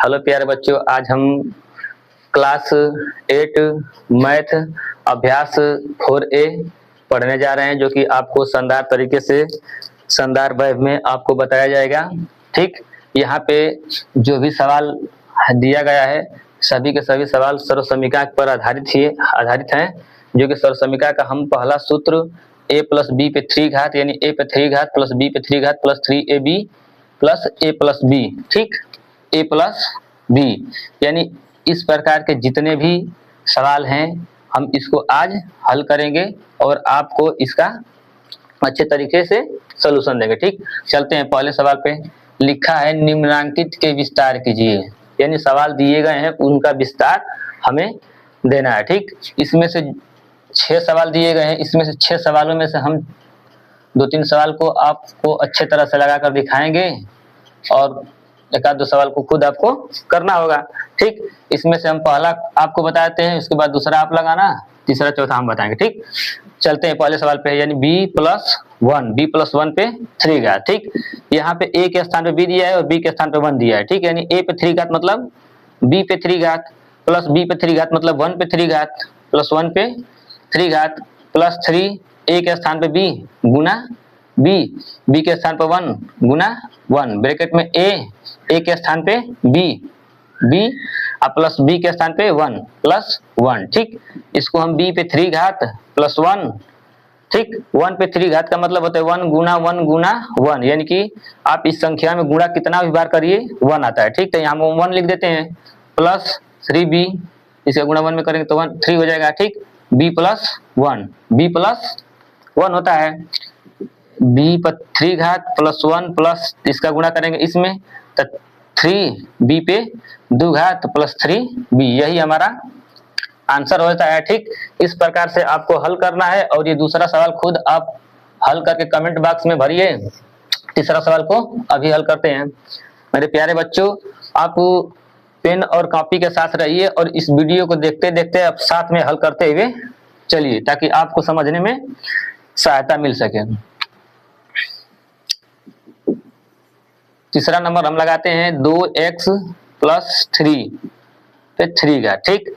Hello प्यारे बच्चों, आज हम क्लास 8 मैथ अभ्यास 4A पढ़ने जा रहे हैं, जो कि आपको शानदार तरीके से शानदार वेब में आपको बताया जाएगा। ठीक, यहाँ पे जो भी सवाल दिया गया है सभी के सभी सवाल सर्वसमीकरण पर आधारित हैं, जो कि सर्वसमीकरण का हम पहला सूत्र a प्लस बी पे 3 घात यानी a पे 3 घात प्लस b पे 3 घात plus 3ab plus a plus b, ठीक, a प्लस b यानी इस प्रकार के जितने भी सवाल हैं हम इसको आज हल करेंगे और आपको इसका अच्छे तरीके से सलूशन देंगे। ठीक, चलते हैं पहले सवाल पे। लिखा है निम्नांकित के विस्तार कीजिए, यानी सवाल दिए गए हैं उनका विस्तार हमें देना है। ठीक, इसमें से 6 सवाल दिए गए हैं, इसमें से 6 सवालों में से हम 2-3 सवाल को आपको अच्छे तरह से लगाकर दिखाएंगे और एक आध 2 सवाल को खुद आपको करना होगा। ठीक, इसमें से हम पहला आपको बताते हैं, उसके बाद दूसरा आप लगाना, तीसरा चौथा हम बताएंगे। ठीक, चलते हैं पहले सवाल पे, यानी b प्लस 1 पे 3 घात। ठीक, यहाँ पे a के स्थान पे b दिया है और b के स्थान पे 1 दिया है। ठीक, यानी a पे 3 घात मतलब b पे 3 घात प्लस b पे 3 घात मतलब 1 पे 3 घात प्लस 1 पे 3 घात प्लस 3 a के स्थान पे b गुना b के स्थान पे 1 गुना 1 ब्रैकेट में a के स्थान पे b प्लस b के स्थान पे 1 प्लस 1। ठीक, इसको हम b पे 3 घात प्लस 1, ठीक, 1 पे 3 घात का मतलब होता है 1 गुना 1, यानी कि आप इस संख्या में गुणा कितना भी बार करिए 1 आता है। ठीक, तो यहाँ हम 1 लिख देते हैं प्लस 3b, इसका गुणा 1 में करेंगे तो 3 हो जाएगा। ठीक, b प्लस 1 होता है b पर 3 घात प्लस 1 प्लस इसका गुणा करेंगे इसमें तो 3b पे 2 घात प्लस 3b, यही हमारा आंसर होता है। ठीक, इस प्रकार से आपको हल करना है और ये दूसरा सवाल खुद आप हल करके कमेंट बॉक्स में भरिए। तीसरा सवाल को अभी हल करते हैं। मेरे प्यारे बच्चों, आप पेन और कॉपी के साथ रहिए और इस वीडियो को देखते देखते आप साथ में हल करते हुए चलिए, ताकि आपको समझने में सहायता मिल सके। तीसरा नंबर हम लगाते हैं 2x प्लस 3 पे 3 घात। ठीक,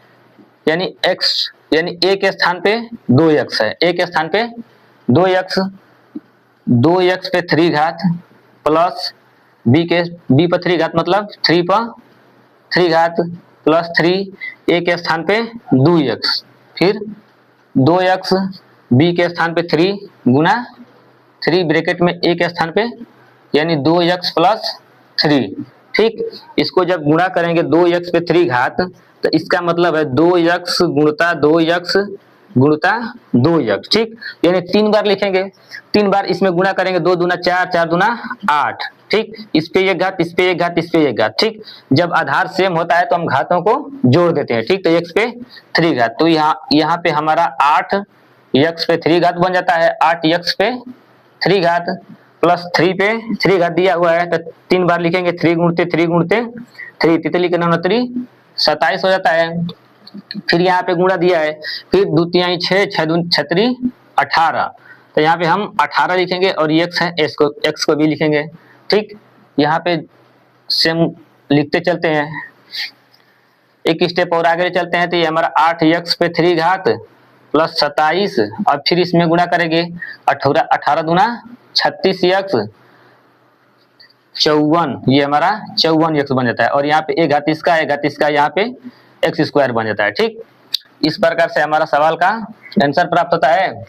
यानी a के स्थान पे 2x है, a के स्थान पे 2x पे 3 घात प्लस b पर 3 घात मतलब 3 पर 3 घात प्लस 3 a के स्थान पे 2x, फिर 2x b के स्थान पे 3 गुना 3 ब्रैकेट में a के स्थान पे यानी 2x प्लस 3। ठीक, इसको जब गुणा करेंगे 2x पे 3 घात तो इसका मतलब है 2x गुणता 2x। ठीक, यानी 3 बार लिखेंगे, 3 बार इसमें गुणा करेंगे, 2 दूना 4, 4 दूना 8। ठीक, इस पे 1 घात, इस पे 1 घात, इस पे 1 घात। ठीक, जब आधार सेम होता है तो हम घातों को जोड़ देते हैं। ठीक, तो x पे 3 घात तो यहाँ पे हमारा 8x पे 3 घात बन जाता है, 8x पे 3 घात प्लस 3 पे 3 घात दिया हुआ है तो 3 बार लिखेंगे, 3 गुणते 3 तितली के 9 27 हो जाता है। फिर यहाँ पे गुणा दिया है, फिर 2 तिहाई 6, 6 दूनी 18, तो यहाँ पे हम 18 लिखेंगे और x है x को भी लिखेंगे। ठीक, यहाँ पे सेम लिखते चलते हैं, एक स्टेप और आगे चलते हैं तो ये हमारा 8x पे 3 घात प्लस 27 और फिर इसमें गुणा करेंगे 18 दूना 36x 54, ये हमारा 54x बन जाता है और यहाँ पे 1 घात इसका यहाँ पे x स्क्वायर बन जाता है। ठीक, इस प्रकार से हमारा सवाल का आंसर प्राप्त होता है।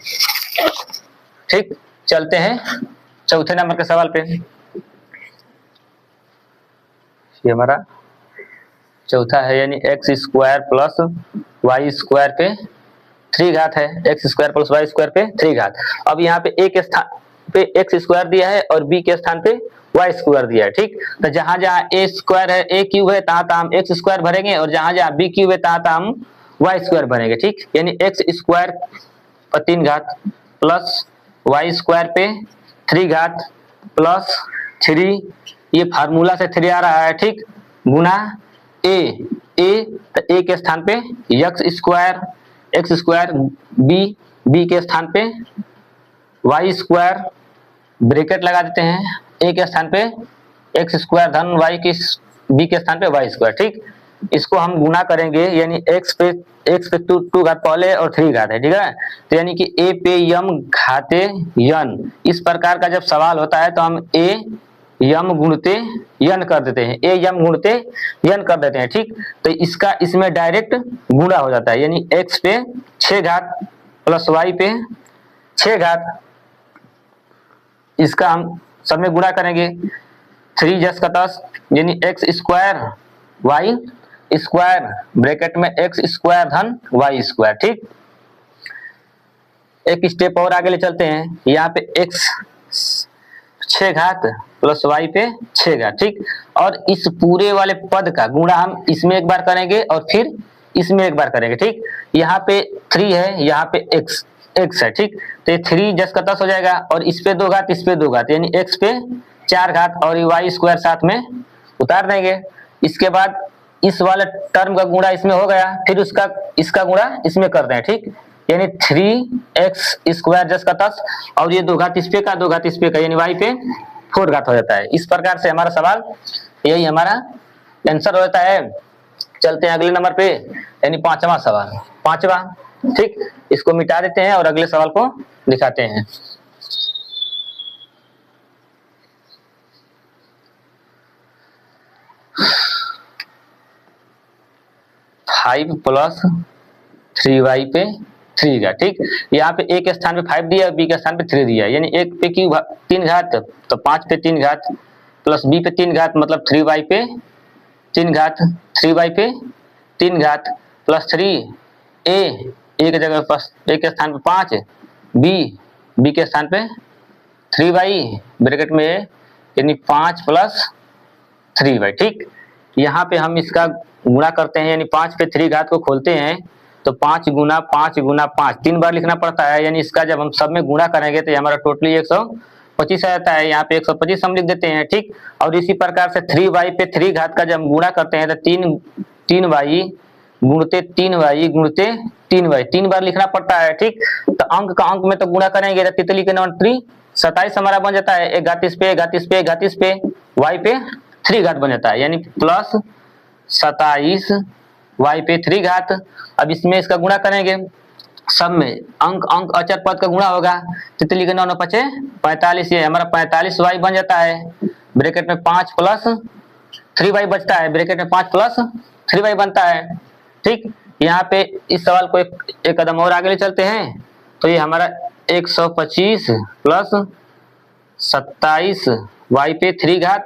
ठीक, चलते हैं चौथे नंबर के सवाल पे। ये हमारा चौथा है, यानी x square plus y square पे 3 घात है, x square plus y square पे 3 घात। अब यहाँ पे a के स्थान पे x स्क्वायर दिया है और b के स्थान पे y स्क्वायर दिया है। ठीक, तो जहां जहां a स्क्वायर है, a क्यूब है, तहां हम x स्क्वायर भरेंगे और जहां जहां b क्यूब है तहां हम y स्क्वायर भरेंगे। ठीक, यानी x स्क्वायर पर 3 घात प्लस y स्क्वायर पे 3 घात प्लस 3, ये फार्मूला से 3 आ रहा है। ठीक, गुना a तो a के स्थान पे x स्क्वायर b के स्थान पे y स्क्वायर ब्रैकेट लगा देते हैं, a के स्थान पे x स्क्वायर धन y की बी के स्थान पे वाई स्क्वायर। ठीक, इसको हम गुना करेंगे, यानी एक्स पे टू घात पहले और 3 घात है, ठीक है। तो यानी कि ए पे यम घाते यन, इस प्रकार का जब सवाल होता है तो हम ए यम गुणते यन कर देते हैं, ए यम गुणते यन कर देते हैं। ठीक, तो इसका इसमें डायरेक्ट गुणा हो जाता है, यानी एक्स पे 6 घात प्लस वाई पे 6 घात, इसका हम सब में गुणा करेंगे, 3 जस का 10, यानी x square y square bracket में एक्स स्क्वायर धन वाई स्क्वायर। ठीक, एक स्टेप और आगे ले चलते हैं, यहाँ पे एक्स 6 घात प्लस वाई पे 6 घात। ठीक, और इस पूरे वाले पद का गुणा हम इसमें एक बार करेंगे और फिर इसमें एक बार करेंगे। ठीक, यहाँ पे 3 है, यहाँ पे एक्स है। ठीक, तो ये 3 जस का 10 हो जाएगा और इस पे 2 घात, इस पे 2 घात, यानी एक्स पे 4 घात और वाई स्क्वायर साथ में उतार देंगे। इसके बाद इस वाले टर्म का गुणा इसमें हो गया, फिर इसका गुणा इसमें कर दें। ठीक, यानी 3x स्क्वायर जस का 10 और ये 2 घात इस पे का, 2 घात इस पे का, यानी y पे 4 घात हो जाता है। इस प्रकार से हमारा सवाल, यही हमारा आंसर होता है। चलते हैं अगले नंबर पे, यानी 5वां सवाल, 5वां। ठीक, इसको मिटा देते हैं और अगले सवाल को दिखाते हैं। फाइव प्लस 3y पे 3 घात। ठीक, यहाँ पे ए के स्थान पे 5 दिया, बी के स्थान पे 3 दिया, यानी एक पे की 3 घात तो 5 पे 3 घात प्लस बी पे 3 घात मतलब 3y पे 3 घात, 3y पे 3 घात प्लस 3 ए की जगह पर ए के स्थान पे 5, बी के स्थान पे 3y ब्रैकेट में यानी 5 प्लस 3y। ठीक, यहाँ पे हम इसका गुणा करते हैं, यानी 5 पे 3 घात को खोलते हैं तो 5 गुना 5 गुना 5 3 बार लिखना पड़ता है, यानी इसका जब हम सब में गुणा करेंगे तो हमारा टोटली 125 आ जाता है। यहाँ पे 125 हम लिख देते हैं। ठीक, और इसी प्रकार से 3y पे 3 घात का जब हम गुणा करते हैं तो 3y गुणते 3y गुणते 3y 3 बार लिखना पड़ता है। ठीक, तो अंक का अंक में तो गुणा करेंगे तो तितली के नंबर 3 27 हमारा बन जाता है, एक घात इस पे, एक घात इस पे, एक घात इस पे, y पे 3 घात बन जाता है, यानी प्लस 27 y पे 3 घात। अब इसमें इसका गुणा करेंगे, सब में अंक अचर पद का गुणा होगा, तितली के 9 9 5 45, ये हमारा 45y बन जाता है, ब्रैकेट में 5 प्लस 3y बचता है, ब्रैकेट में 5 प्लस 3y बनता है। ठीक, यहाँ पे इस सवाल को एक कदम और आगे ले चलते हैं, तो ये हमारा 125 प्लस 27 y पे 3 घात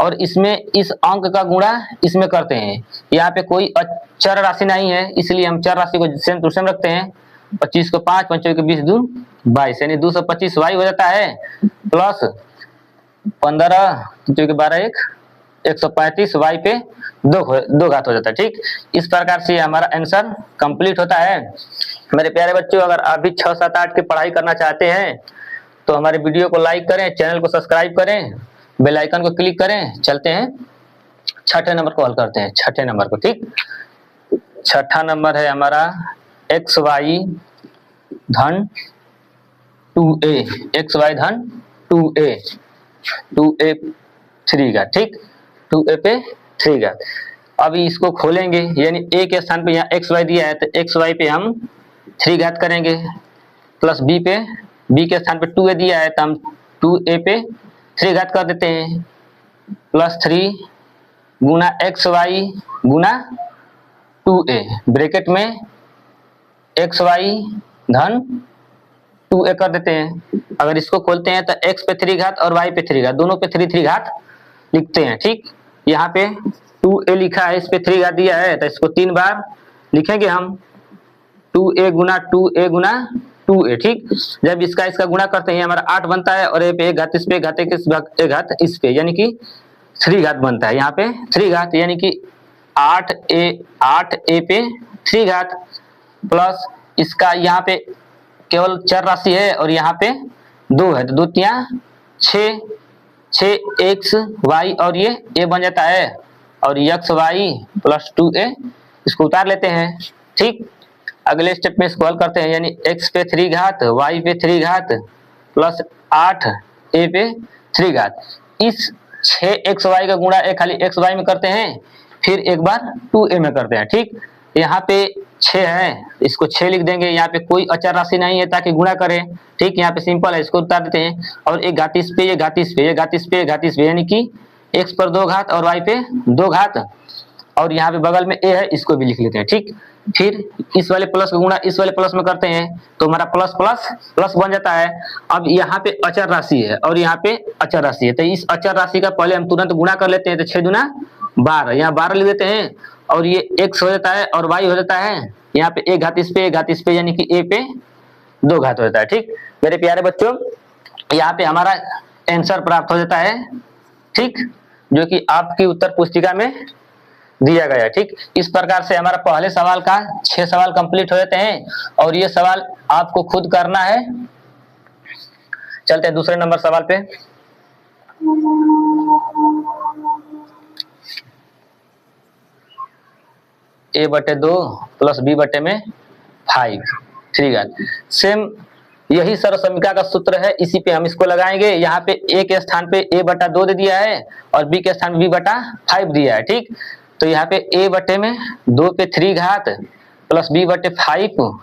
और इसमें इस अंक का गुणा इसमें करते हैं। यहाँ पे कोई चर राशि नहीं है, इसलिए हम चर राशि को सेम टू सेम रखते हैं। 25 को 5, 5 के 20 2 22, यानी 225 y हो जाता है प्लस 15 जो कि 12 1 135 y पे 2 घात हो जाता है। ठीक, इस प्रकार से हमारा आंसर कंप्लीट होता है। मेरे प्यारे बच्चों, अगर आप भी 6 7 8 की पढ़ाई करना चाहते हैं तो हमारे वीडियो को लाइक करें, चैनल को सब्सक्राइब करें, बेल आइकन को क्लिक करें। चलते हैं 6ठे नंबर को हल करते हैं, 6ठे नंबर को। ठीक, 6ठा नंबर है हमारा xy धन 2a, xy धन 2a 3 घात। ठीक, 2a पे 3 घात। अभी इसको खोलेंगे, यानी a के स्थान पे यहाँ xy दिया है तो xy पे हम 3 घात करेंगे, प्लस b के स्थान पे 2a दिया है तो हम 2a पे 3 घात कर देते हैं, प्लस 3 गुना xy गुना 2a ब्रैकेट में xy धन 2a कर देते हैं। अगर इसको खोलते हैं तो x पे 3 घात और y पे 3 घात, दोनों पे 3 घात लिखते हैं। ठीक, यहाँ पे 2a लिखा है, इस पे 3 घात दिया है तो इसको 3 बार लिखेंगे हम, 2a गुना 2a गुना 2a। ठीक, जब इसका गुणा करते हैं हमारा 8 बनता है और ए पे 1 घात इस पे, एक घात इस पे, यानी कि 3 घात बनता है। यहाँ पे 3 घात यानी कि 8a पे 3 घात प्लस इसका यहाँ पे केवल चर राशि है और यहाँ पे 2 है तो 2 तिया 6 x y और ये a बन जाता है और x y प्लस 2a इसको उतार लेते हैं। ठीक, अगले स्टेप में इसको हल करते हैं, यानी x पे 3 घात y पे 3 घात प्लस 8 a पे 3 घात। इस 6xy का गुणा एक खाली xy में करते हैं, फिर एक बार 2a में करते हैं। ठीक, यहाँ पे 6 है, इसको 6 लिख देंगे। यहाँ पे कोई अचर राशि नहीं है ताकि गुणा करें। ठीक, यहाँ पे सिंपल है, इसको उतार देते हैं और एक घात इस पे, ये घात इस पे, ये घात इस पे, ये घात इस पे, यानी कि x पर 2 घात और y पे 2 घात, और यहाँ पे बगल में a है, इसको भी लिख लेते हैं। ठीक, फिर इस वाले प्लस का गुणा इस वाले प्लस में करते हैं तो हमारा प्लस प्लस प्लस बन जाता है। अब यहाँ पे अचर राशि है और यहाँ पे अचर राशि है, तो इस अचर राशि का पहले हम तुरंत गुणा कर लेते हैं। तो 6 दूना 12, यहाँ 12 लिख देते हैं और ये x हो जाता है और y हो जाता है। यहाँ पे एक घात इस पे, एक घात इस पे, यानी कि a पे 2 घात हो जाता है। ठीक मेरे प्यारे बच्चों, यहाँ पे हमारा आंसर प्राप्त हो जाता है। ठीक, जो कि आपकी उत्तर पुस्तिका में दिया गया है। ठीक, इस प्रकार से हमारा पहले सवाल का 6 सवाल कंप्लीट हो जाते हैं और ये सवाल आपको खुद करना है। चलते हैं दूसरे नंबर सवाल पे। a/2 प्लस b/5 3 घात। सेम यही सर्वसमीका का सूत्र है, इसी पे हम इसको लगाएंगे। यहाँ पे a के स्थान पे a/2 दे दिया है और b के स्थान पे b/5 दिया है। ठीक, तो यहाँ पे a/2 पे 3 घात प्लस b/5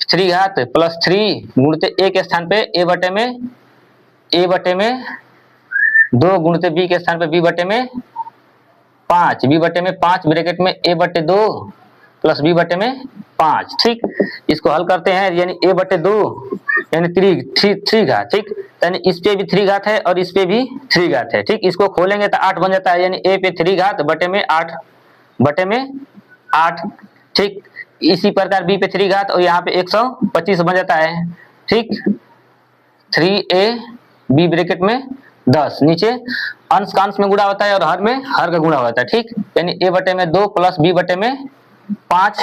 3 घात प्लस 3 गुणते a के स्थान पे a/2 गुणते b के स्थान पे b/5 b/5 ब्रैकेट में a/2 प्लस b/5। ठीक, इसको हल करते हैं, यानी a/2 यानी 3 घात। ठीक, यानी इस पे भी 3 घात है और इस पे भी 3 घात है। ठीक, इसको खोलेंगे तो 8 बन जाता है, यानी a पे 3 घात बटे में 8। ठीक, इसी प्रकार b पे 3 घात और यहाँ पे 125 बन जाता है। ठीक, 3a b ब्रैकेट में 10, नीचे अंश का अंश में गुणा होता है और हर में हर का गुणा होता है। ठीक, यानी a/2 प्लस b/5,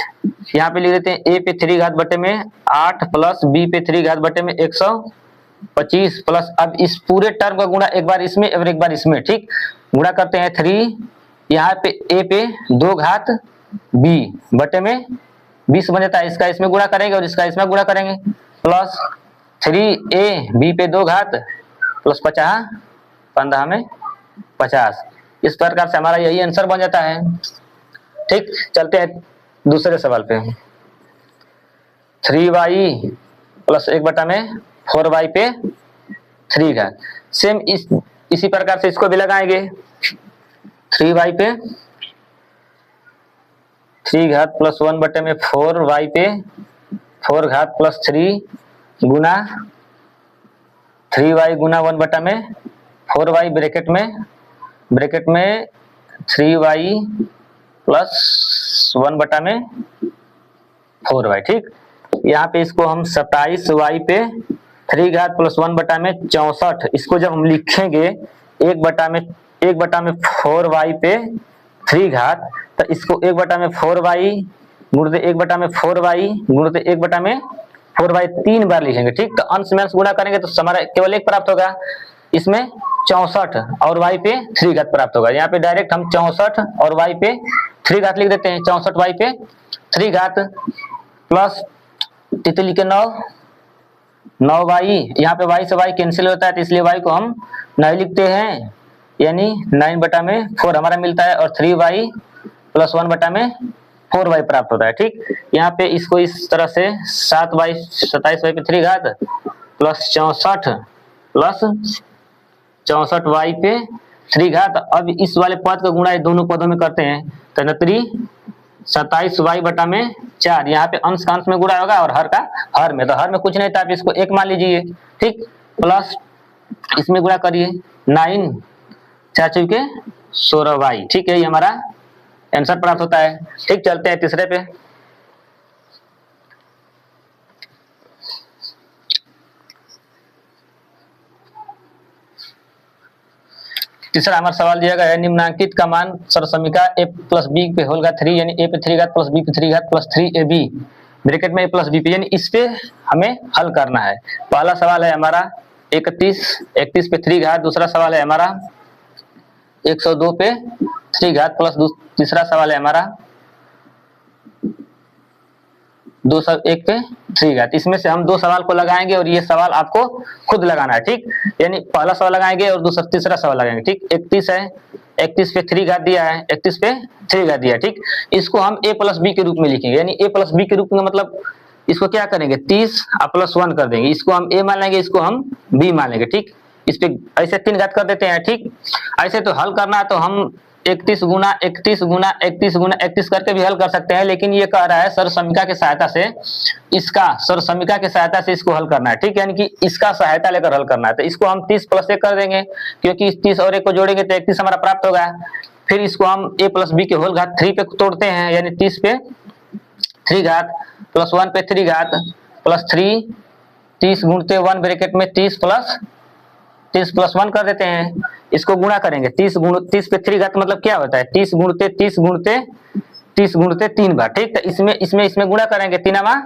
यहाँ पे लिख देते हैं a पे 3 घात बटे में 8 प्लस b पे 3 घात बटे में 125 प्लस, अब इस पूरे टर्म का गुणा एक बार इसमें और एक बार इसमें। ठीक, गुणा करते हैं 3, यहाँ पे a पे 2 घात b बटे में 20 बन जाता है, इसका इसमें गुणा करेंगे और इसका इसमें गुणा करेंगे, प्लस 3a b पे 2 घात प्लस 50 15 में 50। इस प्रकार से हमारा यही आंसर बन जाता है। ठीक, चलते हैं दूसरे सवाल पे। 3y प्लस 1/4y पे 3 घात। सेम इसी प्रकार से इसको भी लगाएंगे। 3y पे 3 घात प्लस 1/4y पे 4 घात प्लस 3 गुना 3y गुना 1/4y ब्रैकेट में 3y प्लस 1/4y। ठीक, यहाँ पे इसको हम 27y पे 3 घात प्लस 1/64, इसको जब हम लिखेंगे 1/4y पे 3 घात, तो इसको 1/4y गुणित 1/4y गुणित 1/4y 3 बार लिखेंगे। ठीक, तो अंश में अंश गुणा करेंगे तो हमारा केवल 1 प्राप्त होगा, इसमें 64 और y पे 3 घात प्राप्त होगा। यहाँ पे डायरेक्ट हम 64 और y पे 3 घात लिख देते हैं। 64 y पे 3 घात प्लस तितली के 9y, यहाँ पे y से y कैंसिल होता है तो इसलिए y को हम नहीं लिखते हैं, यानी 9/4 हमारा मिलता है और 3y प्लस 1/4y प्राप्त होता है। ठीक, यहाँ पे इसको इस तरह से 27y पे 3 घात प्लस 64y पे 3 घात। अब इस वाले पद का गुणा दोनों पदों में करते हैं तो 27y/4, यहाँ पे अंश का अंश में गुणा होगा और हर का हर में, तो हर में कुछ नहीं था, आप इसको 1 मान लीजिए। ठीक, प्लस इसमें गुणा करिए 9 4 चौके 16y। ठीक है, ये हमारा आंसर प्राप्त होता है। ठीक, चलते हैं तीसरे पे। तीसरा हमारा सवाल दिया गया है, निम्नांकित का मान सर्वसमीका a प्लस b पे होल घात 3 यानी a पे 3 घात प्लस b पे 3 घात प्लस 3ab ब्रैकेट में a प्लस b पे, यानी इस पे हमें हल करना है। पहला सवाल है हमारा 31 पे 3 घात, दूसरा सवाल है हमारा 102 पे 3 घात प्लस तीसरा सवाल है हमारा 2 सब 1 पे 3 घात। इसमें से हम 2 सवाल को लगाएंगे और ये सवाल आपको खुद लगाना है, ठीक। यानी पहला सवाल लगाएंगे और दूसरा तीसरा सवाल लगाएंगे, ठीक। 31 है, 31 पे 3 घात दिया है, 31 पे 3 घात दिया है, ठीक। इसको हम a प्लस बी के रूप में लिखेंगे, यानी a प्लस बी के रूप में मतलब इसको क्या करेंगे 30 प्लस 1 कर देंगे, इसको हम a मान लेंगे, इसको हम b मान लेंगे, ठीक। इस पे ऐसे 3 घात कर देते हैं, ठीक। ऐसे तो हल करना है तो हम 31 गुना 31 गुना 31 गुना 31 करके भी हल कर सकते हैं, लेकिन ये कह रहा है सर्वसमीका की सहायता से, इसका सर्वसमीका की सहायता से इसको हल करना है, ठीक। यानी कि इसका सहायता लेकर हल करना है, तो इसको हम 30 प्लस 1 कर देंगे, क्योंकि इस 30 और 1 को जोड़ेंगे तो 31 हमारा प्राप्त होगा। फिर इसको हम a प्लस बी के होल घात 3 पे तोड़ते हैं, यानी 30 पे 3 घात प्लस 1 पे 3 घात प्लस 3, 30 गुणते 1 ब्रैकेट में 30 प्लस 1 कर देते हैं। इसको गुणा करेंगे, 30 पे 3 घात मतलब क्या होता है 30 गुणते 3 बार, ठीक। तो इसमें गुणा करेंगे, 3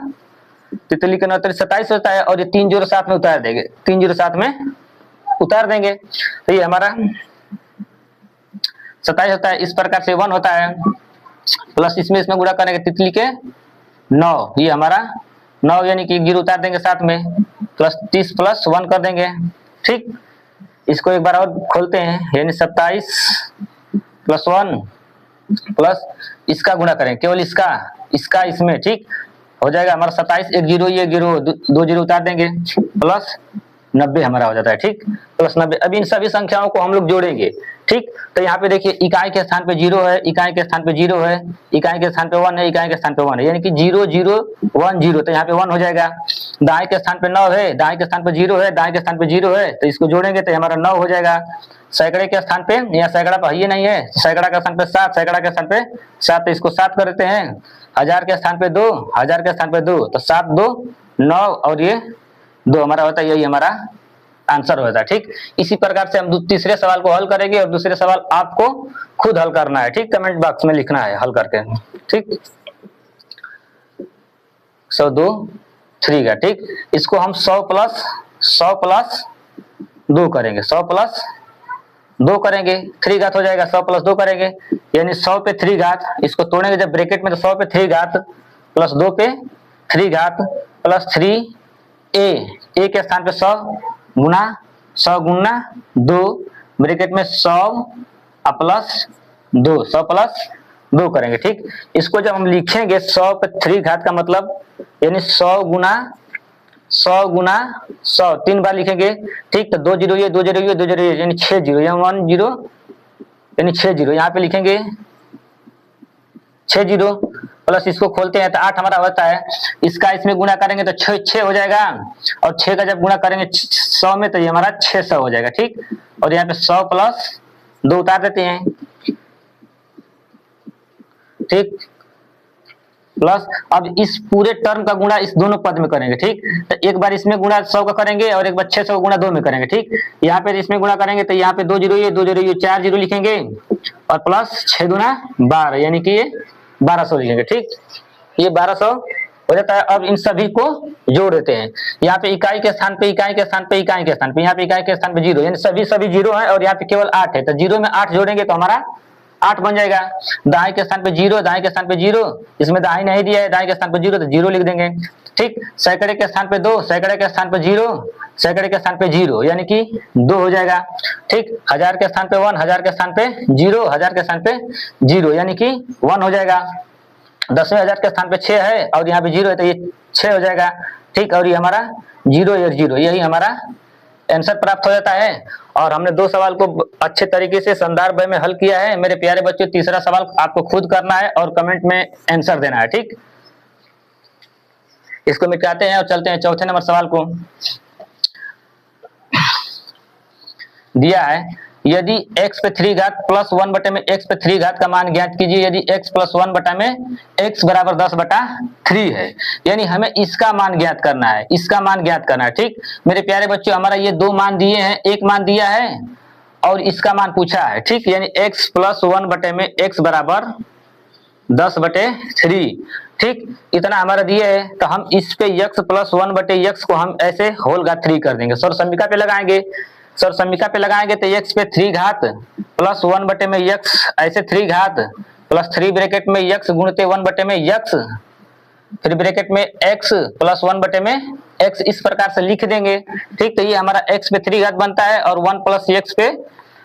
तितली के 9 27 होता है, और ये 3 जीरो साथ में उतार देंगे, 3 जीरो साथ में उतार देंगे, तो ये हमारा 27 होता है। इस प्रकार से 1 होता है, प्लस इसमें गुणा करेंगे तितली के 9, ये हमारा 9 यानी कि जीरो उतार देंगे साथ में, प्लस 30 प्लस 1 कर देंगे, ठीक। इसको एक बार और खोलते हैं, यानी 27 प्लस 1 प्लस इसका गुणा करें, केवल इसका इसमें, ठीक। हो जाएगा हमारा 27, 1 जीरो, ये जीरो 2 जीरो उतार देंगे, प्लस 90 हमारा हो जाता है, ठीक। प्लस 90। अब इन सभी संख्याओं को हम लोग जोड़ेंगे, ठीक। तो यहाँ पे देखिए इकाई के स्थान पे 0 है, इकाई के स्थान पे 0 है, इकाई के स्थान पे 1 है, इकाई के स्थान पे 1 है, यानी कि 0 0 1 0, तो यहाँ पे 1 हो जाएगा। दाएं के स्थान पे 9 है, दाएं के स्थान पे 0 है, दाएं के स्थान पे 0 है, तो इसको जोड़ेंगे तो हमारा 9 हो जाएगा। सैकड़े के स्थान पे, यहाँ सैकड़ा तो ये नहीं है, सैकड़ा के स्थान पे 7, सैकड़ा के स्थान पे 7, तो इसको 7 कर देते हैं। 1000 के स्थान पे 2, 1000 के स्थान पे 2, तो 7 2 9 और ये 2 हमारा होता है, यही हमारा आंसर होता है, ठीक। इसी प्रकार से हम तीसरे सवाल को हल करेंगे, और दूसरे सवाल आपको खुद हल करना है, ठीक। कमेंट बॉक्स में लिखना है हल करके, ठीक। 102 3 का, ठीक। इसको हम 100 प्लस 2 करेंगे, 100 प्लस 2 करेंगे, 3 घात हो जाएगा, 100 प्लस 2 करेंगे, यानी 100 पे 3 घात, इसको तोड़ेंगे जब ब्रैकेट में तो 100 पे 3 घात प्लस 2 पे 3 घात प्लस 3 a के स्थान पे 100 गुना 2 ब्रैकेट में 100 प्लस 2 करेंगे, ठीक। इसको जब हम लिखेंगे 100 पे 3 घात का मतलब यानी 100 गुना 100 3 बार लिखेंगे, ठीक। तो 2 जीरो ये 2 जीरो ये 2 जीरो ये, यानी 6 जीरो, यहाँ 1 जीरो यानी 6 जीरो, यहाँ पे लिखेंगे 6 जीरो, प्लस इसको खोलते हैं तो 8 हमारा होता है, इसका इसमें गुणा करेंगे तो 6 हो जाएगा, और 6 का जब गुणा करेंगे 100 में तो ये हमारा 600 हो जाएगा, ठीक। और यहाँ पे 100 प्लस 2 उतार देते हैं, ठीक। प्लस अब इस पूरे टर्म का गुणा इस दोनों पद में करेंगे, ठीक। तो एक बार इसमें गुणा 100 का करेंगे और एक बार 600 का गुणा 2 में करेंगे, ठीक। यहाँ पे इसमें गुणा करेंगे तो यहाँ पे 2 जीरो ये 2 जीरो ये 4 जीरो लिखेंगे, और प्लस 6 गुना 12 यानी कि ये 1200 लिखेंगे, ठीक। ये 1200 हो जाता है। अब इन सभी को जोड़ देते हैं, यहाँ पे इकाई के स्थान पे इकाई के स्थान पे इकाई के स्थान पे, यहाँ पे इकाई के स्थान पे 0, यानी सभी 0 है, और यहाँ पे केवल 8 है, तो 0 में 8 जोड़ेंगे तो हमारा 8 बन जाएगा। दाएं के स्थान पे 0, दाएं के स्थान पे 0, इसमें दाएं नहीं दिया है, दाएं के स्थान पे 0 तो 0 लिख देंगे, ठीक। सैकड़े के स्थान पे 2, सैकड़े के स्थान पे 0, सैकड़े के स्थान पे 0 यानी कि 2 हो जाएगा, ठीक। 1000 के स्थान पे 1, 1000 के स्थान पे 0, 1000 के स्थान पे 0 यानी कि 1 हो जाएगा। 10वें 1000 के स्थान पे 6 है और यहाँ पे 0 है तो ये 6 हो जाएगा, ठीक। और ये हमारा 0 यही हमारा आंसर प्राप्त हो जाता है। और हमने 2 सवाल को अच्छे तरीके से संदर्भ में हल किया है। मेरे प्यारे बच्चों, तीसरा सवाल आपको खुद करना है और कमेंट में आंसर देना है, ठीक। इसको मिटाते हैं और चलते हैं चौथे नंबर सवाल को। दिया है यदि x पे 3 घात प्लस 1 बटे में x पे 3 घात का मान ज्ञात कीजिए यदि x प्लस 1 बटा में x बराबर 10 बटा 3 है, यानी हमें इसका मान ज्ञात करना है, इसका मान ज्ञात करना है, ठीक। मेरे प्यारे बच्चों, हमारा ये 2 मान दिए हैं, एक मान दिया है और इसका मान पूछा है, ठीक। यानी x प्लस 1 बटे में x बराबर 10 बटे 3, ठीक। इतना हमारा दिए है, तो हम इस पे x प्लस 1 बटे x को हम ऐसे होल घात 3 कर देंगे, सर्वसमीका पे लगाएंगे, सर्वसमीका पे लगाएंगे तो x पे 3 घात प्लस 1 बटे में x ऐसे 3 घात प्लस 3 ब्रैकेट में x गुणते 1 बटे में x फिर ब्रैकेट में x प्लस 1 बटे में x इस प्रकार से लिख देंगे। ठीक, तो ये हमारा x पे 3 घात बनता है और 1 प्लस x पे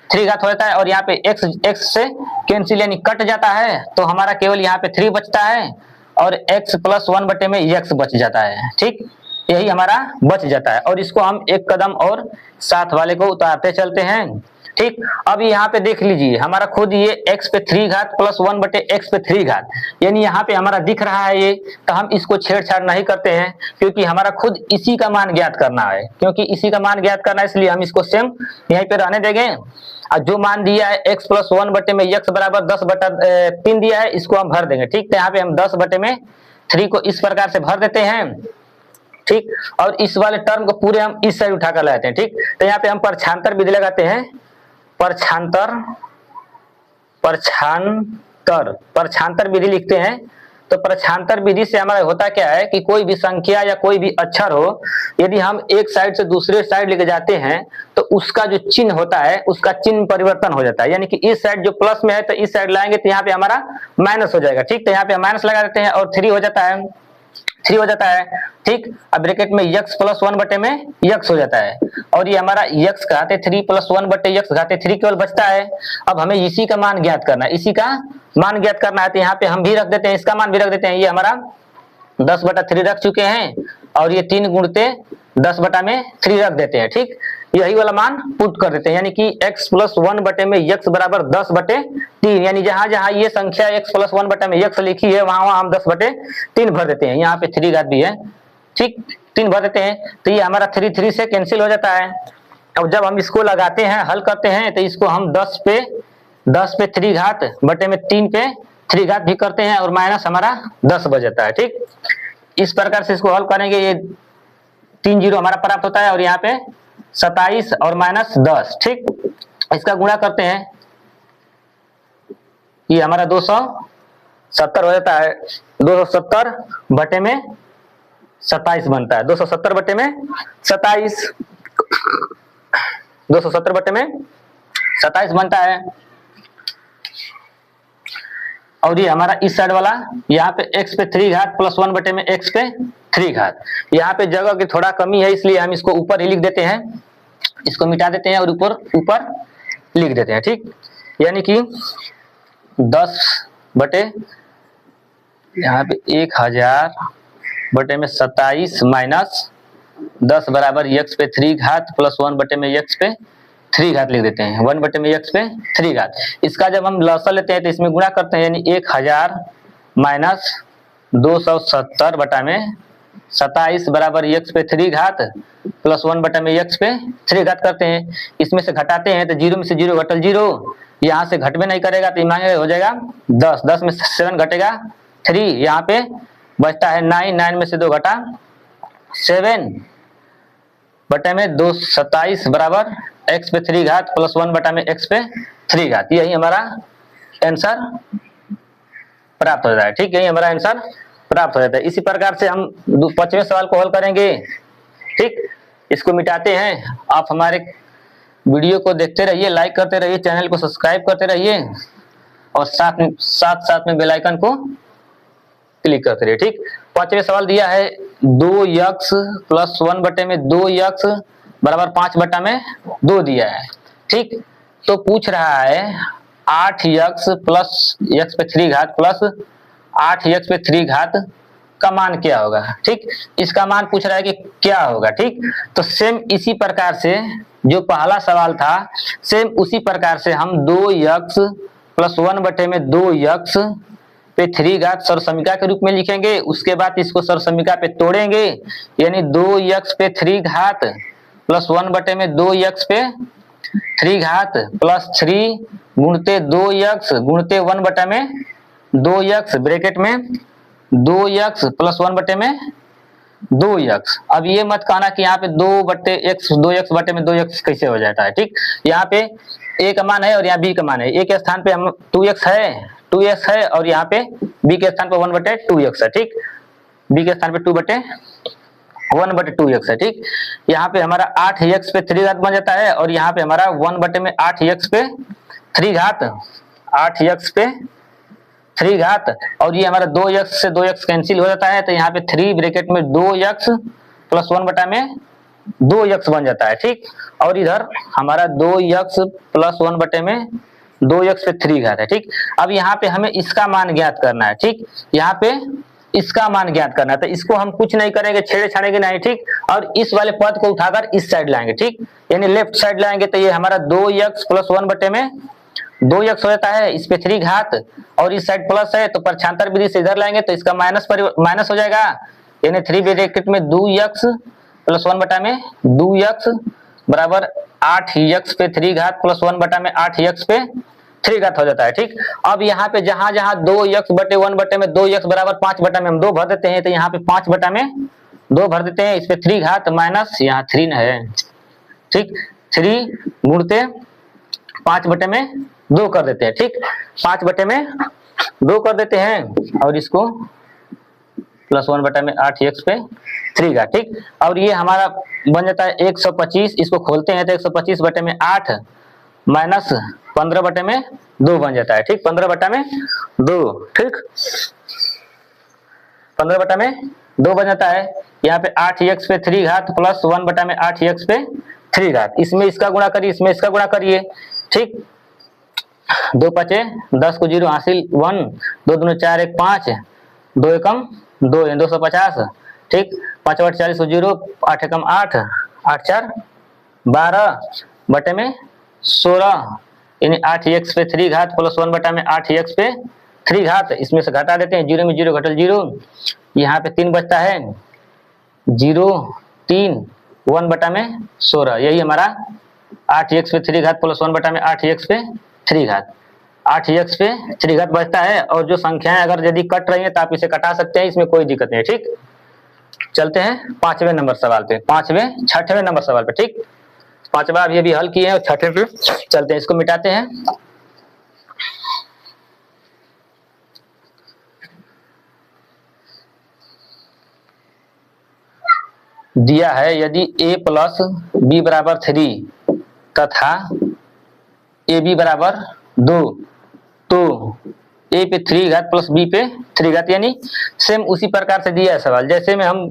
3 घात हो जाता है, और यहाँ पे x से कैंसिल यानी कट जाता है, तो हमारा केवल यहाँ पे 3 बचता है और x प्लस 1 बटे में x बच जाता है। ठीक, यही हमारा बच जाता है, और इसको हम एक कदम और साथ वाले को उतारते चलते हैं। ठीक, अब यहाँ पे देख लीजिए हमारा खुद ये x पे 3 घात प्लस 1 बटे x पे 3 घात, यानी यहाँ पे हमारा दिख रहा है ये, तो हम इसको छेड़छाड़ नहीं करते हैं, क्योंकि हमारा खुद इसी का मान ज्ञात करना है, क्योंकि इसी का मान ज्ञात करना है, इसलिए हम इसको सेम यहीं पे रहने देंगे। और जो मान दिया है x प्लस 1 बटे में x बराबर 10 बटा 3 दिया है, इसको हम भर देंगे। ठीक, तो यहाँ पे हम 10 बटे में 3 को इस प्रकार से भर देते हैं। ठीक, और इस वाले टर्म को पूरे हम इस साइड उठाकर लाते हैं। ठीक, तो यहाँ पे हम परछांतर विधि लगाते हैं, परछांतर विधि लिखते हैं। तो परछांतर विधि से हमारा होता क्या है कि कोई भी संख्या या कोई भी अक्षर हो, यदि हम एक साइड से दूसरे साइड लेके जाते हैं तो उसका जो चिन्ह होता है उसका चिन्ह परिवर्तन हो जाता है, यानी कि इस साइड जो प्लस में है तो इस साइड लाएंगे तो यहाँ पे हमारा माइनस हो जाएगा। ठीक, तो यहाँ पे माइनस लगा देते हैं और 3 हो जाता है, 3 हो जाता है। ठीक, अब ब्रैकेट में x प्लस 1 बटे में x हो जाता है, और ये हमारा x घाते 3 प्लस 1 बटे x घाते 3 केवल बचता है। अब हमें इसी का मान ज्ञात करना है, इसी का मान ज्ञात करना है, तो यहाँ पे हम भी रख देते हैं, इसका मान भी रख देते हैं। ये हमारा 10 बटा 3 रख चुके हैं, और ये 3 गुणते 10 बटा में 3 रख देते हैं। ठीक, यही वाला मान पुट कर देते हैं, यानी कि x प्लस 1 बटे में x बराबर 10 बटे 3, यानी जहां जहां ये संख्या x प्लस 1 बटे में x लिखी है वहां वहां हम 10 बटे 3 भर देते हैं। यहाँ पे 3 घात भी है। ठीक, 3 भर देते हैं, तो ये हमारा 3 से कैंसिल हो जाता है। अब जब हम इसको लगाते हैं, हल करते हैं, तो इसको हम 10 पे 3 घात बटे में 3 पे 3 घात भी करते हैं, और माइनस हमारा 10 बच जाता है। ठीक, इस प्रकार से इसको हल करेंगे, ये 3 जीरो हमारा प्राप्त होता है, और यहाँ पे 27 और माइनस 10। ठीक, इसका गुणा करते हैं, ये हमारा 270 हो जाता है। 270 बटे में 27 बनता है, 270 बटे में 27, 270 बटे में 27 बनता है। और ये हमारा इस साइड वाला यहाँ पे x पे 3 घात प्लस 1 बटे में x पे 3 घात, यहाँ पे जगह की थोड़ा कमी है, इसलिए हम इसको ऊपर ही लिख देते हैं, इसको मिटा देते हैं और ऊपर लिख देते हैं। ठीक, यानी कि 10 बटे यहाँ पे 1000 बटे में 27 माइनस 10 बराबर x पे 3 घात प्लस 1 बटे में x पे 3 घात लिख देते हैं, 1 बटे में x पे 3 घात। इसका जब हम लसा लेते हैं तो इसमें गुणा करते हैं, यानी 1000 माइनस 270 बटा में 27 बराबर x पे 3 घात प्लस 1 बटा में x पे 3 घात करते हैं। इसमें से घटाते हैं तो 0 में से 0 घटल 0, यहाँ से घटवे नहीं करेगा तो मांगे हो जाएगा 10, 10 में से 7 घटेगा 3, यहाँ पे बचता है 9, 9 में से 2 घटा 7 बटे में 227 बराबर x पे 3 घात प्लस 1 बटा में x पे 3 घात। यही हमारा आंसर प्राप्त हो जाता है। ठीक, यही हमारा आंसर प्राप्त हो जाता है। इसी प्रकार से हम 5वें सवाल को हल करेंगे। ठीक, इसको मिटाते हैं। आप हमारे वीडियो को देखते रहिए, लाइक करते रहिए, चैनल को सब्सक्राइब करते रहिए, और साथ में बेल आइकन को क्लिक करते रहिए। ठीक, 5वें सवाल दिया है 2x प्लस 1 बटे में 2x बराबर 5 बटा में 2 दिया है। ठीक, तो पूछ रहा है 8x प्लस x पे 3 घात प्लस 8x पे 3 घात का मान क्या होगा। ठीक, इसका मान पूछ रहा है कि क्या होगा। ठीक, तो सेम इसी प्रकार से जो पहला सवाल था, सेम उसी प्रकार से हम 2x प्लस 1 बटे में 2x पे 3 घात सरसमीका के रूप में लिखेंगे। उसके बाद इसको सरसमीका पे तोड़ेंगे, यानी 2x पे 3 घात प्लस 1 बटे में 2x पे 3 घात प्लस 3 गुणते 2x गुणते 1 बटे में 2x ब्रैकेट में 2x प्लस 1 बटे में 2x। अब ये मत कहना कि यहाँ पे 2x बटे में 2x कैसे हो जाता है। ठीक, यहाँ पे a का मान है और यहाँ b का मान है। a के स्थान पे हम 2x है और यहाँ पे b के स्थान पे 1 बटे 2x है। ठीक, b के स्थान पे 1 बटे 2x है। ठीक, यहाँ पे हमारा 8x पे 3 घात बन जाता है, और यहाँ पे हमारा 1 बटे में 8x पे 3 घात 8x पे 3 घात, और ये हमारा 2x से 2x कैंसिल हो जाता है, तो यहाँ पे 3 ब्रैकेट में 2x प्लस 1 बटा में 2x बन जाता है। ठीक, और इधर हमारा 2x प्लस 1 बटे में 2x पे 3 घात है। ठीक, अब यहाँ पे हमें इसका मान ज्ञात करना है। ठीक, यहाँ पे इसका मान ज्ञात करना है, तो इसको हम कुछ नहीं करेंगे, छेड़े छाड़ेंगे नहीं। ठीक, और इस वाले पद को उठाकर इस साइड लाएंगे। ठीक, यानी लेफ्ट साइड लाएंगे, तो ये हमारा 2x प्लस 1 बटे में 2x हो जाता है, इस पे 3 घात, और इस साइड प्लस है तो परछांतर विधि से इधर लाएंगे तो इसका माइनस हो जाएगा, यानी 3 ब्रैकेट में 2x प्लस 1 बटा में 2x बराबर 8x पे 3 घात प्लस 1 बटा में 8x पे 3 घात हो जाता है। ठीक, अब यहाँ पे जहां जहां 2x बटे 1 बटे में 2x बराबर 5 बटा में हम 2 भर देते हैं, तो यहाँ पे 5 बटा में 2 भर देते हैं, इस पे 3 घात माइनस यहाँ 3 है। ठीक, 3 गुणते 5 बटे में 2 कर देते हैं। ठीक, 5 बटे में 2 कर देते हैं, और इसको प्लस 1 बटा में 8x पे 3 घात। ठीक, और ये हमारा बन जाता है 125, इसको खोलते हैं तो 125 बटे में 8 माइनस 15 बटे में 2 बन जाता है। ठीक, 15 बटा में 2। ठीक, 15 बटा में 2 बन जाता है। यहाँ पे 8x पे 3 घात प्लस 1 बटा में 8x पे 3 घात, इसमें इसका गुणा करिए, इसमें इसका गुणा करिए। ठीक, 2 पचे 10 को 0 हासिल 1, 2 दूनी 4 1 5, 2 एकम 2 250। ठीक, 5 8 40 को 0, 8 एकम 8, 8 4 12 बटे में 16, यानी 8x पे 3 घात प्लस 1 बटा में 8x पे 3 घात, इसमें से घटा देते हैं, 0 में 0 घटल 0, यहाँ पे 3 बचता है, 0 3 1 बटा में 16, यही हमारा 8x पे 3 घात प्लस 1 बटा में 8x पे 3 घात, 8x पे 3 घात बचता है। और जो संख्याएं अगर यदि कट रही हैं तो आप इसे कटा सकते हैं, इसमें कोई दिक्कत नहीं है। ठीक, चलते हैं 5वें नंबर सवाल पे, 6वें नंबर सवाल पे। ठीक, 5वां अभी हल किए हैं और 6वें पे चलते हैं, इसको मिटाते हैं। दिया है यदि a प्लस बी बराबर 3 तथा ए बी बराबर 2, तो a पे 3 घात प्लस b पे 3 घात, यानी सेम उसी प्रकार से दिया है सवाल, जैसे में हम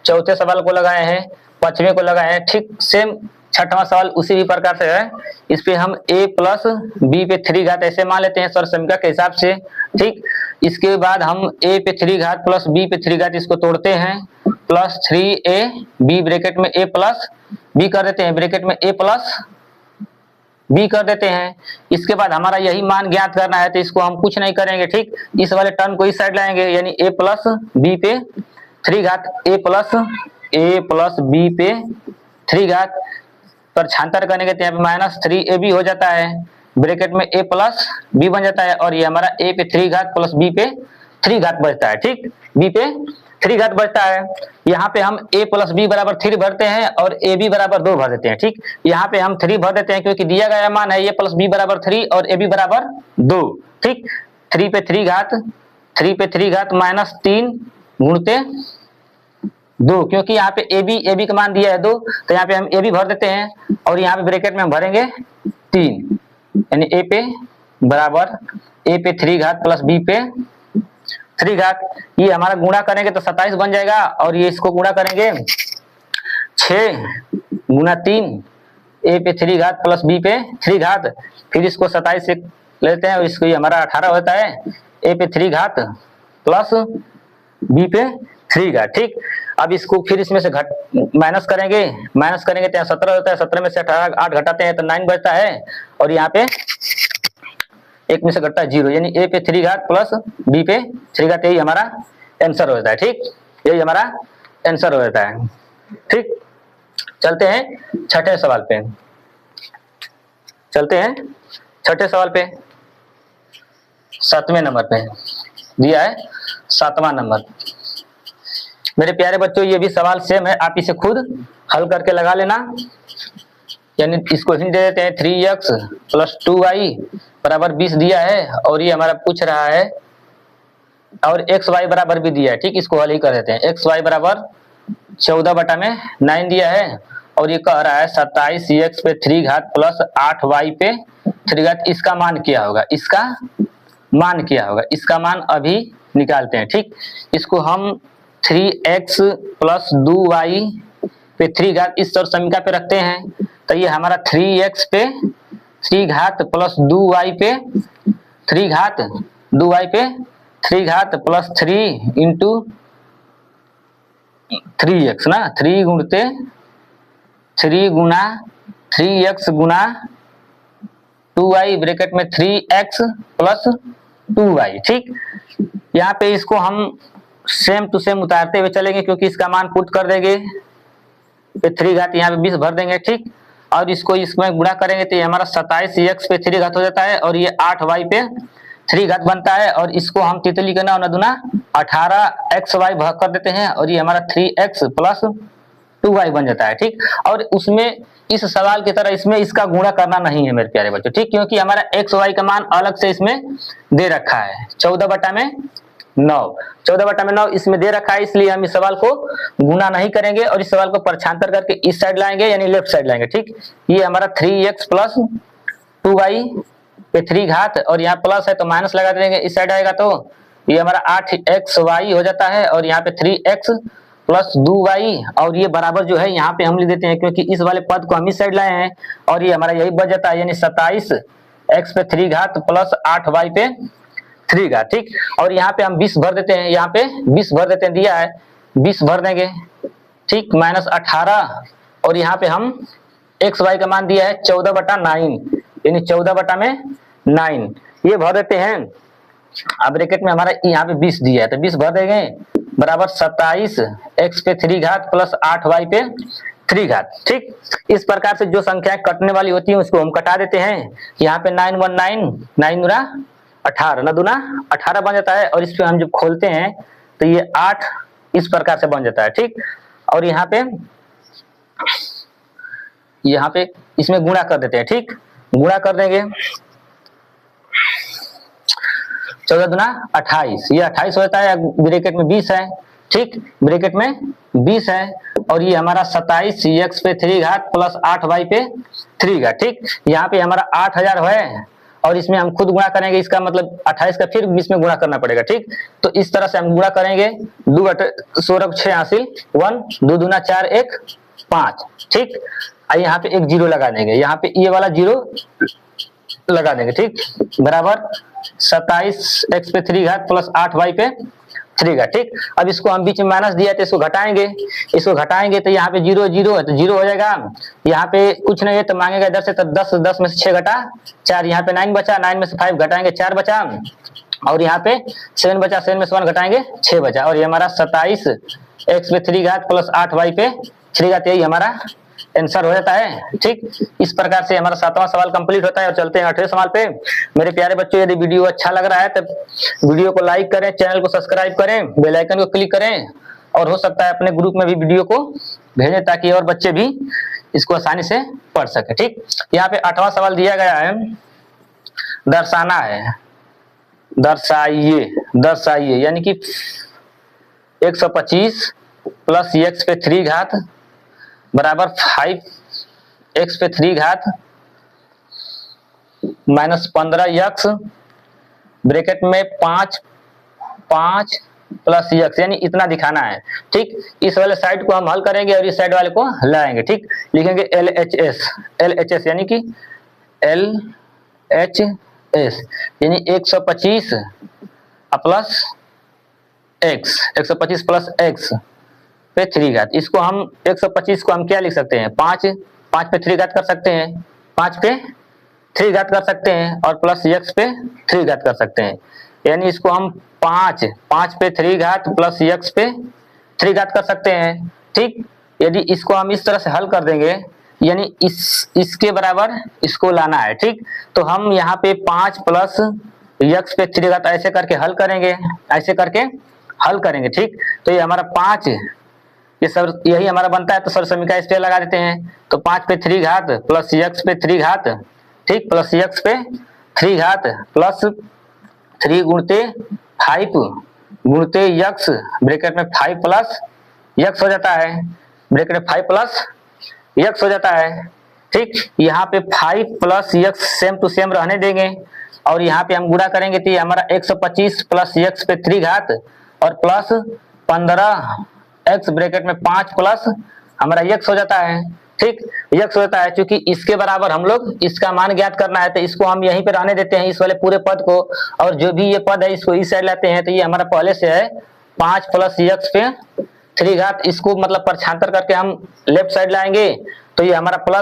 चौथे सवाल को लगाए हैं, 5वें को लगाए हैं, ठीक सेम 6वां सवाल उसी भी प्रकार से है। इस पे हम a प्लस बी पे 3 घात ऐसे मान लेते हैं सर समीकरण के हिसाब से। ठीक, इसके बाद हम a पे 3 घात प्लस b पे 3 घात इसको तोड़ते हैं, प्लस 3a b ब्रैकेट में a प्लस b कर देते हैं, ब्रैकेट में a प्लस b कर देते हैं। इसके बाद हमारा यही मान ज्ञात करना है, तो इसको हम कुछ नहीं करेंगे। ठीक, इस वाले टर्म को इस साइड लाएंगे, यानी a प्लस b पे 3 घात, a प्लस b पे 3 घात पर छांतर करने के यहाँ पे माइनस 3ab हो जाता है, ब्रैकेट में a प्लस b बन जाता है, और ये हमारा a पे 3 घात प्लस b पे 3 घात बचता है। ठीक, b पे 3 घात बचता है। यहाँ पे हम a प्लस b बराबर 3 भरते हैं और ab बराबर 2 भर देते हैं। ठीक, यहाँ पे हम 3 भर देते हैं क्योंकि दिया गया मान है a प्लस b बराबर 3 और ab बराबर 2। ठीक, 3 पे 3 घात माइनस 3 गुणते 2, क्योंकि यहाँ पे ab का मान दिया है 2, तो यहाँ पे हम ab भर देते हैं, और यहाँ पे ब्रैकेट में हम भरेंगे 3, यानी a पे बराबर a पे 3 घात प्लस b पे 3 घात, ये हमारा गुणा करेंगे तो 27 बन जाएगा, और ये इसको गुणा करेंगे 6 गुना 3 a पे 3 घात प्लस b पे 3 घात, फिर इसको 27 से लेते हैं और इसको ये हमारा 18 होता है, a पे 3 घात प्लस b पे 3 घात। ठीक, अब इसको फिर इसमें से माइनस करेंगे तो यहाँ 17 होता है, 17 में से 8 घटाते हैं तो 9 बचता है, और यहाँ पे एक में से घटता है 0, यानी a पे 3 घात प्लस b पे 3 घात, यही हमारा आंसर हो जाता है। ठीक, यही हमारा आंसर हो जाता है। ठीक, चलते हैं 6ठे सवाल पे, 7वें नंबर पे दिया है 7वां नंबर। मेरे प्यारे बच्चों, ये भी सवाल सेम है, आप इसे खुद हल करके लगा लेना। यानी इसको हिंट दे देते हैं, 3x प्लस 2y बराबर 20 दिया है, और ये हमारा पूछ रहा है, और xy बराबर भी दिया है। ठीक, इसको हल ही कर देते हैं, xy बराबर 14 बटा में 9 दिया है, और ये कह रहा है 27x पे 3 घात प्लस 8y पे 3 घात, इसका मान क्या होगा, इसका मान क्या होगा, इसका मान अभी निकालते हैं। ठीक, इसको हम 3x प्लस 2y पे 3 घात इस तरह समीकरण पे रखते हैं, तो ये हमारा 3x पे 3 घात प्लस 2y पे 3 घात 2y पे 3 घात प्लस 3 इंटू 3x ना, 3 गुणते 3 गुना 3x गुना 2y ब्रैकेट में 3x प्लस 2y। ठीक, यहाँ पे इसको हम सेम टू सेम उतारते हुए चलेंगे, क्योंकि इसका मान पुट कर देंगे पे 3 घात यहाँ पे 20 भर देंगे। ठीक, और इसको इसमें गुणा करेंगे तो ये हमारा 27x पे 3 घात हो जाता है, और ये 8y पे 3 घात बनता है, और इसको हम तितली के ना दुना 18xy भाग कर देते हैं, और ये हमारा 3x प्लस 2y बन जाता है। ठीक, और उसमें इस सवाल की तरह इसमें इसका गुणा करना नहीं है मेरे प्यारे बच्चों। ठीक, क्योंकि हमारा x y का मान अलग से इसमें दे रखा है, 14/9 14/9 इसमें दे रखा है, इसलिए हम इस सवाल को गुणा नहीं करेंगे और इस सवाल को परछांतर करके इस साइड लाएंगे, यानी लेफ्ट साइड लाएंगे। ठीक, ये हमारा 3x प्लस 2y पे 3 घात, और यहाँ प्लस है तो माइनस लगा देंगे, इस साइड आएगा तो ये हमारा 8xy हो जाता है, और यहाँ पे 3x प्लस 2y, और ये बराबर जो है यहाँ पे हम लिख देते हैं, क्योंकि इस वाले पद को हम इस साइड लाए हैं, और ये हमारा यही बच जाता है, यानी 27x पे 3 घात प्लस 8y पे 3 घात। ठीक, और यहाँ पे हम 20 भर देते हैं, यहाँ पे 20 भर देते हैं, दिया है 20 भर देंगे। ठीक, माइनस 18, और यहाँ पे हम एक्स वाई का मान दिया है 14/9, यानी 14/9 ये भर देते हैं। अब ब्रैकेट में हमारा यहाँ पे 20 दिया है, तो 20 भर देंगे, बराबर 27x पे 3 घात प्लस 8y पे 3 घात। ठीक, इस प्रकार से जो संख्याएं कटने वाली होती हैं उसको हम कटा देते हैं। यहाँ पे 919 9 दूना 18 ना दूना 18 बन जाता है, और इस पे हम जब खोलते हैं तो ये 8 इस प्रकार से बन जाता है। ठीक, और यहाँ पे इसमें गुणा कर देते हैं। ठीक, गुणा कर देंगे, 14 दूना 28, ये 28 होता है, ब्रैकेट में 20 है। ठीक, ब्रैकेट में 20 है, और ये हमारा 27x पे 3 घात प्लस 8y पे 3 घात। ठीक, यहाँ पे हमारा 8000 है, और इसमें हम खुद गुणा करेंगे, इसका मतलब 28 का फिर 20 में गुणा करना पड़ेगा। ठीक, तो इस तरह से हम गुणा करेंगे, 2/16 हासिल 1 2 दूना 4 1 5। ठीक, यहाँ पे एक जीरो लगा देंगे, यहाँ पे ये वाला जीरो लगा देंगे। ठीक, बराबर 27x पे 3 घात प्लस 8y पे 3 घात। ठीक, अब इसको हम बीच में माइनस दिया तो इसको घटाएंगे तो यहाँ पे 0 0 है तो 0 हो जाएगा। यहाँ पे कुछ नहीं है तो मांगेगा इधर से, तो 10 में से 6 घटा 4, यहाँ पे 9 बचा, 9 में से 5 घटाएंगे 4 बचा, और यहाँ पे 7 बचा, 7 में से 1 घटाएंगे 6 बचा, और ये हमारा 27x पे 3 घात प्लस 8y पे 3 घात, यही हमारा आंसर हो जाता है। ठीक, इस प्रकार से हमारा 7वां सवाल कंप्लीट होता है, और चलते हैं 8वें सवाल पे। मेरे प्यारे बच्चों, यदि वीडियो अच्छा लग रहा है तो वीडियो को लाइक करें, चैनल को सब्सक्राइब करें, बेल आइकन को क्लिक करें, और हो सकता है अपने ग्रुप में भी वीडियो को भेजें ताकि और बच्चे भी इसको आसानी से पढ़ सके। ठीक, यहाँ पे 8वां सवाल दिया गया है, दर्शाना है, दर्शाइए, यानी कि 125 प्लस x पे 3 घात बराबर 5x पे 3 घात माइनस 15x ब्रैकेट में 5 प्लस x, यानी इतना दिखाना है। ठीक, इस वाले साइड को हम हल करेंगे और इस साइड वाले को लाएंगे। ठीक, लिखेंगे LHS यानी कि LHS यानी 125 प्लस x, 125 प्लस x पे 3 घात। इसको हम 125 को हम क्या लिख सकते हैं, 5 पे 3 घात कर सकते हैं, 5 पे 3 घात कर सकते हैं, और प्लस x पे 3 घात कर सकते हैं, यानी इसको हम 5 पे 3 घात प्लस x पे 3 घात कर सकते हैं। ठीक, यदि इसको हम इस तरह से हल कर देंगे, यानी इसके बराबर इसको लाना है। ठीक, तो हम यहाँ पे 5 प्लस x पे 3 घात ऐसे करके हल करेंगे। ठीक, तो ये हमारा 5, ये सब यही हमारा बनता है, तो सर समीकरण इस पे लगा देते हैं, तो 5 पे 3 घात प्लस x पे 3 घात, ठीक, प्लस x पे 3 घात प्लस 3 गुणते 5 गुणते x ब्रैकेट में 5 प्लस x हो जाता है, ब्रैकेट में 5 प्लस x हो जाता है। ठीक, यहाँ पे 5 plus x same to same रहने देंगे, और यहाँ पे हम गुणा करेंगे तो ये हमारा 125 प्लस x पे 3 घात और प्लस 15x ब्रैकेट में 5 प्लस हमारा x हो जाता है। ठीक, x हो जाता है। क्योंकि इसके बराबर हम लोग इसका मान ज्ञात करना है तो इसको हम यहीं पे रहने देते हैं, इस वाले पूरे पद को, और जो भी ये पद है इसको इस साइड लाते हैं। तो ये हमारा पहले से है 5 प्लस x पे 3 घात, इसको मतलब परछांतर करके हम लेफ्ट साइड लाएंगे तो ये हमारा प्लस